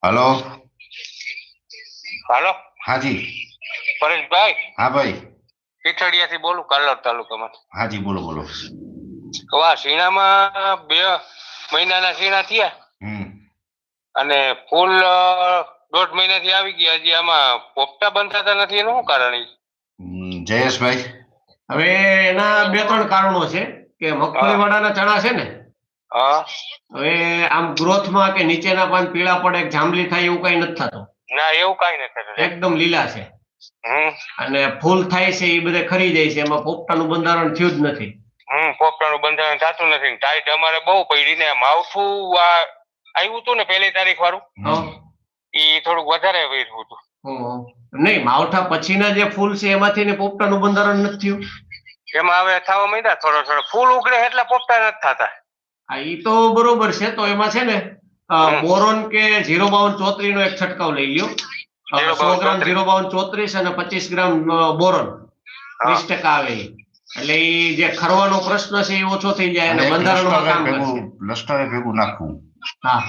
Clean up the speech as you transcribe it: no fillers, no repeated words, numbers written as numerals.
Hello. હાલો हाजी। પરેશભાઈ, हाँ भाई। પીઠડિયાથી બોલું, કાલોલ તાલુકામાં. हाजी बोलो बोलो। આ શીણામાં 2 મહિનાના શીણા થયા हम्म। અને ફૂલ 1.5 મહિનાથી આવી ગયા. હજી આમાં પોપટા બંધાતા નથી, એનું શું કારણ છે? જયેશ ભાઈ, હવે એના 2-3 કારણો છે કે મગફળી વાળાના ચણા છે ને, હા, હવે આમ ગ્રોથમાં કે નીચેના પાન પીળા પડે જાંબલી થાય એવું કઈ નથી થતું, ના એવું કઈ નથી થતું. એકદમ લીલા છે. હમ અને ફૂલ થાય છે એ બધે ખરી જાય છે, એમાં પોપટાનું બંધારણ થયું જ નથી. પોપટાનું બંધારણ થતું નથી. ટાઈટ અમારે બહુ પડી ને માવઠું આવ્યું હતું ને 1 તારીખ વાળું, એ થોડુંક વધારે વેર્યું હતું. નહીં, માવઠા પછીના જે ફૂલ છે એમાંથી ને પોપટાનું બંધારણ નથી થયું. એમાં હવે થવા માંડ્યા થોડો થોડો ફૂલ ઉગડે એટલે પોપટા નથી થતા. હા, એ તો બરોબર છે. તો એમાં છે ને બોરોન કે 05234 નો એક છંટકાવ લઈ લ્યો. 100 ગ્રામ 05234 અને 25 ગ્રામ બોરોન 20% આવે. એટલે એ જે ખરવાનો પ્રશ્ન છે એ ઓછો થઈ જાય અને બંધારણમાં કામ કરશે. લસ્ટરે ભેગું નાખવું. હા.